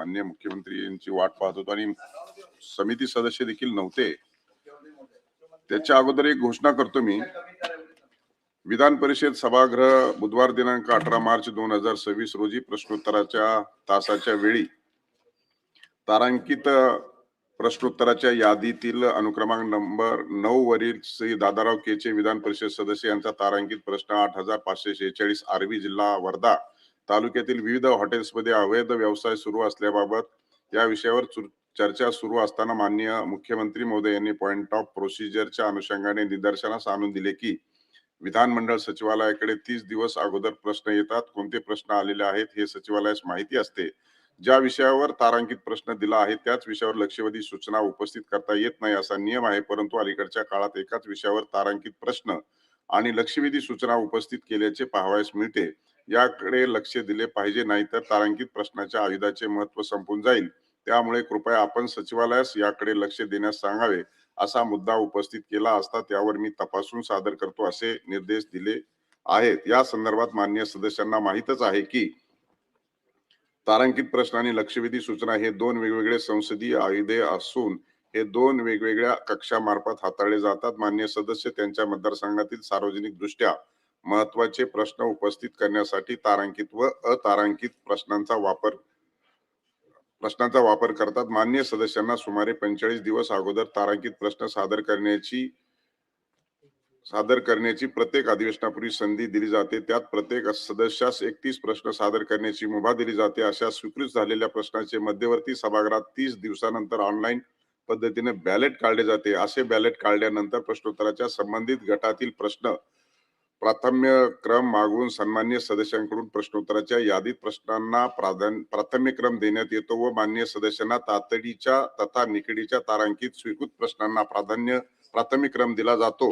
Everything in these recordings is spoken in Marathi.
माननीय मुख्यमंत्री यांची वाट पाहत होतो आणि समिती सदस्य देखील नव्हते। त्याच्या अगोदर एक घोषणा करतो मी। विधान परिषद सभागृह बुधवार दिनांक 18 मार्च 2026 रोजी प्रश्नोत्तराच्या तासाच्या वेळी तारांकित प्रश्नोत्तराच्या यादीतील अनुक्रमांक नंबर 9 वरील श्री दादाराव केचे विधान परिषद सदस्य यांचा तारांकित प्रश्न 8546 आर्वी जिल्हा वर्धा तालुक्यातील विविध हॉटेल्समध्ये अवैध व्यवसाय सुरू असल्याबाबत या विषयावर चर्चा सुरू असताना माननीय मुख्यमंत्री महोदय यांनी पॉइंट ऑफ प्रोसिजरच्या अनुषंगाने निदर्शनास आणून दिले की विधानमंडळ सचिवालयाकडे 30 दिवस अगोदर प्रश्न येतात। कोणते प्रश्न आलेले आहेत हे सचिवालयास माहिती असते। ज्या विषयावर तारांकित प्रश्न दिला आहे त्याच विषयावर लक्षवेधी सूचना उपस्थित करता येत नाही असा नियम आहे, परंतु अलीकडच्या काळात एकाच विषयावर तारांकित प्रश्न आणि लक्षवेधी सूचना उपस्थित केल्याचे पाहावयास मिळते। याकडे लक्ष दिले पाहिजे, नाहीतर तारांकित प्रश्नाच्या आयुधाचे महत्त्व संपून जाईल। त्यामुळे कृपया आपण सचिवालयास याकडे लक्ष देण्यास सांगावे असा मुद्दा उपस्थित केला असता त्यावर मी तपासून सादर करतो असे निर्देश दिले आहेत। या संदर्भात माननीय सदस्यांना माहितच आहे की तारांकित प्रश्न आणि लक्षवेधी सूचना हे दोन वेगवेगळे संसदीय आयुधे असून हे दोन वेगवेगळ्या कक्षामार्फत हाताळले जातात। माननीय सदस्य त्यांच्या मतदारसंघातील सार्वजनिक दृष्ट्या महत्त्वाचे प्रश्न उपस्थित करण्यासाठी तारांकित व अतारांकित प्रश्नांचा वापर करतात। माननीय सदस्यांना सुमारे 45 दिवस अगोदर तारांकित प्रश्न सादर करण्याची प्रत्येक अधिवेशनापूर्वी संधी दिली जाते। त्यात प्रत्येक सदस्यास 31 प्रश्न सादर करण्याची मुभा दिली जाते। अशा स्वीकृत झालेल्या प्रश्नाचे मध्यवर्ती सभागृहात 30 दिवसानंतर ऑनलाईन पद्धतीने बॅलेट काढले जाते। असे बॅलेट काढल्यानंतर प्रश्नोत्तराच्या संबंधित गटातील प्रश्न प्राथम्यक्रम मागून सन्माननीय सदस्यांकडून प्रश्नोत्तराच्या यादीत प्रश्नांना प्राथम्यक्रम देण्यात येतो व माननीय सदस्यांना तातडीच्या तथा निकडीच्या तारांकित स्वीकृत प्रश्नांना प्राथम्यक्रम दिला जातो।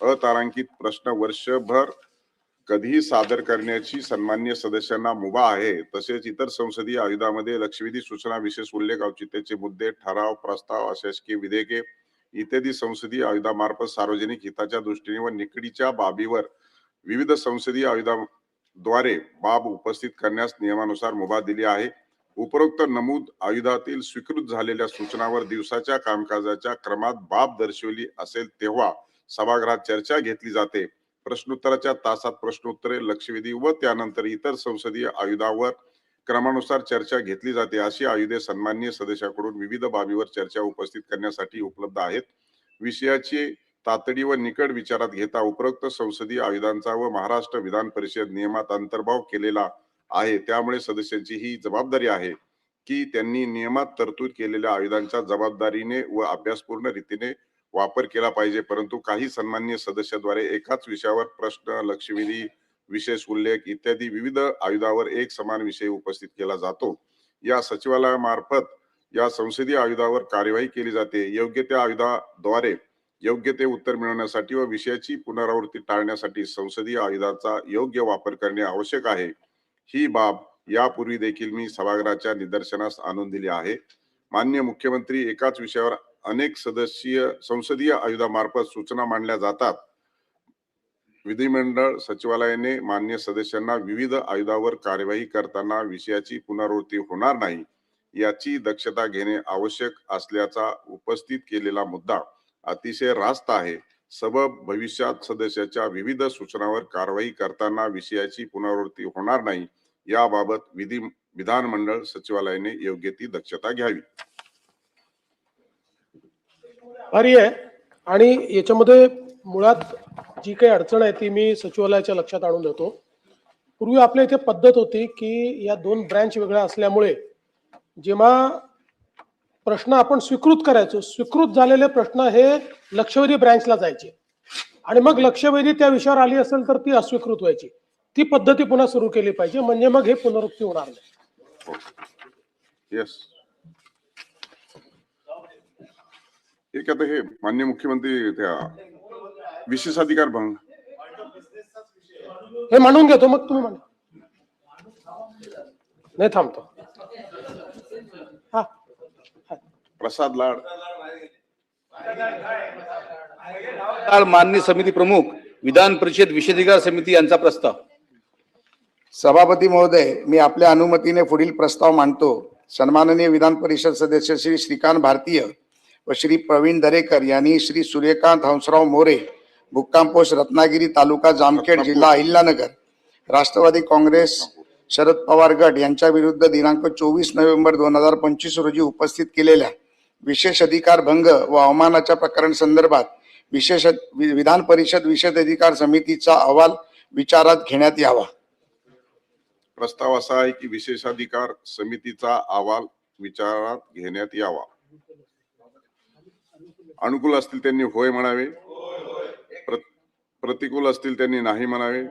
अतारांकित प्रश्न वर्षभर कधीही सादर करण्याची सन्माननीय सदस्यांना मुभा आहे। तसेच इतर संसदीय आयुधामध्ये लक्षवेधी सूचना, विशेष उल्लेख, औचित्याचे मुद्दे, ठराव, प्रस्ताव, अशासकीय विधेयके इत्यादी संसदीय आयुधामार्फत सार्वजनिक हिताच्या दृष्टीने व निकडीच्या बाबीवर विविध संसदीय आयुधाद्वारे बाब उपस्थित करण्यास नियमानुसार मुभा दिली आहे। उपरोक्त नमूद आयुधातील स्वीकृत झालेल्या सूचनावर दिवसाच्या कामकाजाच्या क्रमात बाब दर्शवली असेल तेव्हा सभागृहात चर्चा घेतली जाते। प्रश्नोत्तराच्या तासात प्रश्नोत्तरे, लक्षवेधी व त्यानंतर इतर संसदीय आयुधावर क्रमानुसार चर्चा घेतली जाते। अशी आयुधे सन्माननीय सदस्याकडून विविध बाबीवर चर्चा उपस्थित करण्यासाठी उपलब्ध आहेत। विषयाची तातडी व निकड विचारात घेता उपरोक्त संसदीय आयुधांचा व महाराष्ट्र विधान परिषद नियमात अंतर्भाव केलेला आहे। त्यामुळे सदस्यांची ही जबाबदारी आहे की त्यांनी नियमात तरतूद केलेल्या आयुधांच्या जबाबदारीने व अभ्यासपूर्ण रीतीने वापर केला पाहिजे। परंतु काही सन्माननीय सदस्याद्वारे एकाच विषयावर प्रश्न, लक्षवेधी, विशेष उल्लेख इत्यादी विविध आयुधावर एक समान विषय उपस्थित केला जातो। या सचिवालयामार्फत या संसदीय आयुधावर कार्यवाही केली जाते। योग्य त्या आयुधाद्वारे योग्य ते उत्तर मिळवण्यासाठी व विषयाची पुनरावृत्ती टाळण्यासाठी संसदीय आयुधाचा योग्य वापर करणे आवश्यक आहे। ही बाब यापूर्वी देखील मी सभागृहाच्या निदर्शनास आणून दिली आहे। माननीय मुख्यमंत्री, एकाच विषयावर अनेक संसदीय आयुधामार्फत सूचना मांडल्या जातात। विधिमंडळ सचिवालयाने माननीय सदस्यांना विविध आयुधावर कार्यवाही करताना विषयाची पुनरावृत्ती होणार नाही याची दक्षता घेणे आवश्यक असल्याचा उपस्थित केलेला मुद्दा अतिशय रास्त आहे। सबब भविष्यात सदस्याच्या विविध सूचनावर कारवाई करताना विषयाची पुनरावृत्ती होणार नाही याबाबत विधानमंडळ सचिवालयाने योग्य ती दक्षता घ्यावी। आहे आणि याच्यामध्ये मुळात जी काही अडचण आहे ती मी सचिवालयाच्या लक्षात आणून देतो। पूर्वी आपल्या इथे पद्धत होती की या दोन ब्रँच वेगळ्या असल्यामुळे जेव्हा प्रश्न आपण स्वीकृत करायचो, स्वीकृत झालेले प्रश्न हे लक्षवेधी ब्रँचला जायचे आणि मग लक्षवेधी त्या विषयावर आली असेल तर ती अस्वीकृत व्हायची। ती पद्धती पुन्हा सुरू केली पाहिजे, म्हणजे मग हे पुनरुक्ती होणार नाही। यस, एक आता हे माननीय मुख्यमंत्री त्या विशेषाधिकार भंग हे म्हणून घेतो, मग तुम्ही म्हणा नाही थांबतो। हा, प्रसाद लाड माननीय समिती प्रमुख विधान परिषद विशेषाधिकार समिती यांचा प्रस्ताव। सभापती महोदय, मी आपल्या अनुमतीने पुढील प्रस्ताव मांडतो सन्माननीय विधान परिषद सदस्य श्री श्रीकांत भारतीय व श्री प्रवीण दरेकर यांनी श्री सूर्यकांत हंसराव मोरे, मुक्काम पोस्ट रत्नागिरी, तालुका जामखेड, जिल्हा अहिल्यानगर, राष्ट्रवादी काँग्रेस शरद पवार गट यांच्या विरुद्ध दिनांक 24 नोव्हेंबर 2025 रोजी उपस्थित केलेल्या विशेष अधिकार भंग व अवमानाच्या प्रकरण संदर्भात विधान परिषद विशेष अधिकार समितीचा अहवाल विचारात घेण्यात यावा. प्रस्ताव असा आहे की विशेषाधिकार समितीचा अहवाल विचारात घेण्यात यावा. अनुकूल असतील त्यांनी होय म्हणावे, प्रतिकूल असतील त्यांनी नाही म्हणावे.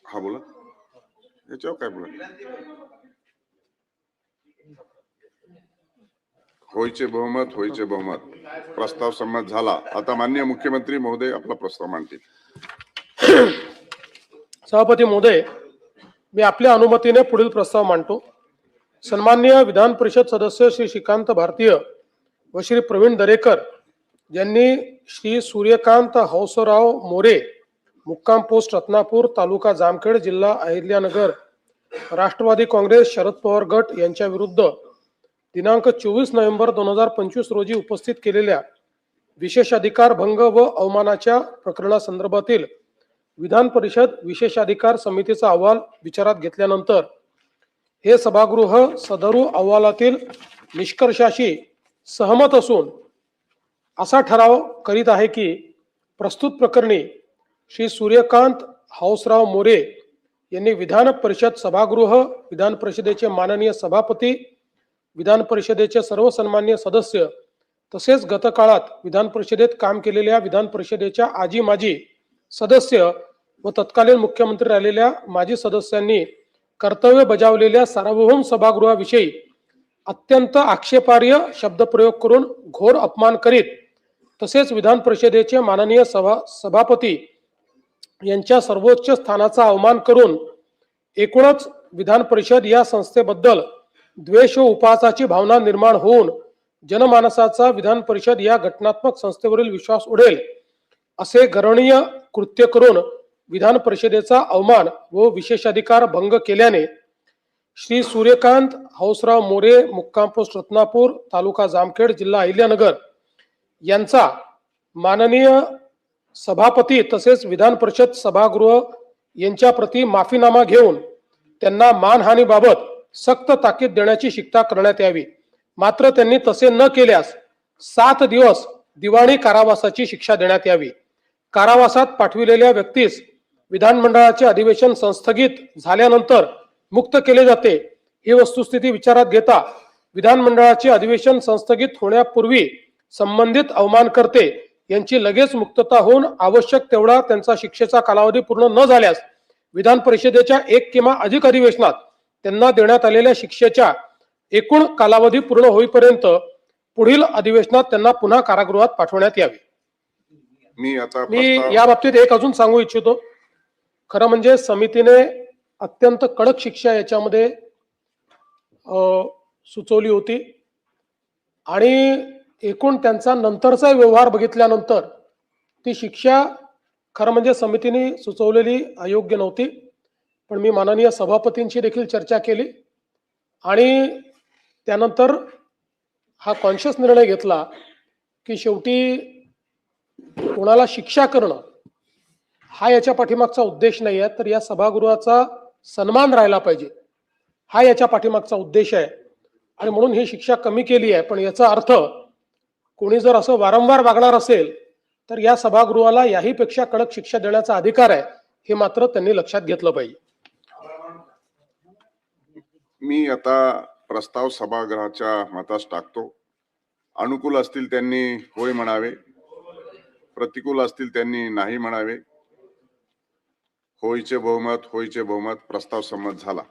हा बोला, याच्यावर काय बोला. होयचे बहुमत, होयचे बहुमत. प्रस्ताव संमत झाला. आता माननीय मुख्यमंत्री महोदय आपला प्रस्ताव मांडतील. सभापती महोदय, मी आपल्या अनुमतीने पुढील प्रस्ताव मांडतो. सन्माननीय विधान परिषद सदस्य श्री श्रीकांत भारतीय व श्री प्रवीण दरेकर यांनी श्री सूर्यकांत हंसराव मोरे, मुक्काम पोस्ट रत्नापूर, तालुका जामखेड, जिल्हा अहिल्यानगर, राष्ट्रवादी काँग्रेस शरद पवार गट यांच्या विरुद्ध दिनांक 24 नोव्हेंबर 2025 रोजी उपस्थित केलेल्या विशेषाधिकार भंग व अवमानाच्या प्रकरणासंदर्भातील विधान परिषद विशेषाधिकार समितीचा अहवाल विचारात घेतल्यानंतर हे सभागृह सदरू अहवालातील निष्कर्षाशी सहमत असून असा ठराव करीत आहे की प्रस्तुत प्रकरणी श्री सूर्यकांत हंसराव मोरे यांनी विधान परिषद सभागृह, विधान परिषदेचे माननीय सभापती, विधान परिषदेचे सर्व सन्माननीय सदस्य तसेच गतकाळात विधान परिषदेत काम केलेल्या विधान परिषदेच्या आजी माजी सदस्य व तत्कालीन मुख्यमंत्री राहिलेल्या माजी सदस्यांनी कर्तव्य बजावलेल्या सार्वभौम सभागृहाविषयी अत्यंत आक्षेपार्ह शब्दप्रयोग करून घोर अपमान करीत तसेच विधान परिषदेचे माननीय सभापती यांच्या सर्वोच्च स्थानाचा अवमान करून एकूणच विधान परिषद या संस्थेबद्दल द्वेष व उपहासाची भावना निर्माण होऊन जनमानसाचा विधान परिषद या घटनात्मक संस्थेवरील विश्वास उडेल असे गर्हणीय कृत्य करून विधान परिषदेचा अवमान व विशेषाधिकार भंग केल्याने श्री सूर्यकांत हंसराव मोरे, मुक्काम पोस्ट रत्नापूर, तालुका जामखेड, जिल्हा अहिल्यानगर यांचा माननीय सभापती तसेच विधान परिषद सभागृह यांच्या प्रती माफीनामा घेऊन त्यांना मानहानीबाबत सक्त ताकीद देण्याची शिक्षा करण्यात यावी. मात्र त्यांनी तसे न केल्यास 7 दिवस दिवाणी कारावासाची शिक्षा देण्यात यावी. कारावासात पाठविलेल्या व्यक्तीस विधानमंडळाचे अधिवेशन संस्थगित झाल्यानंतर मुक्त केले जाते. ही वस्तुस्थिती विचारात घेता विधानमंडळाचे अधिवेशन संस्थगित होण्यापूर्वी संबंधित अवमानकर्ते यांची लगेच मुक्तता होऊन आवश्यक तेवढा त्यांचा शिक्षेचा कालावधी पूर्ण न झाल्यास विधान परिषदेच्या 1 किंवा अधिक अधिवेशनात त्यांना देण्यात आलेल्या शिक्षेच्या एकूण कालावधी पूर्ण होईपर्यंत पुढील अधिवेशनात त्यांना पुन्हा कारागृहात पाठवण्यात यावे. मी या बाबतीत एक अजून सांगू इच्छितो. खरं म्हणजे समितीने अत्यंत कडक शिक्षा याच्यामध्ये सुचवली होती आणि एकूण त्यांचा नंतरचा व्यवहार बघितल्यानंतर ती शिक्षा खरं म्हणजे समितीने सुचवलेली अयोग्य नव्हती. पण मी माननीय सभापतींशी देखील चर्चा केली आणि त्यानंतर हा कॉन्शियस निर्णय घेतला की शेवटी कोणाला शिक्षा करणं हा याच्या पाठीमागचा उद्देश नाही आहे, तर या सभागृहाचा सन्मान राहिला पाहिजे हा याच्या पाठीमागचा उद्देश आहे आणि म्हणून ही शिक्षा कमी केली आहे. पण याचा अर्थ कोणी जर असं वारंवार वागणार असेल तर या सभागृहाला याहीपेक्षा कडक शिक्षा देण्याचा अधिकार आहे, हे मात्र त्यांनी लक्षात घेतलं पाहिजे. मी आता प्रस्ताव सभागृहाच्या मतास टाकतो. अनुकूल असतील त्यांनी होय म्हणावे, प्रतिकूल असतील त्यांनी नाही म्हणावे. होयचे बहुमत, होयचे बहुमत. प्रस्ताव संमत झाला.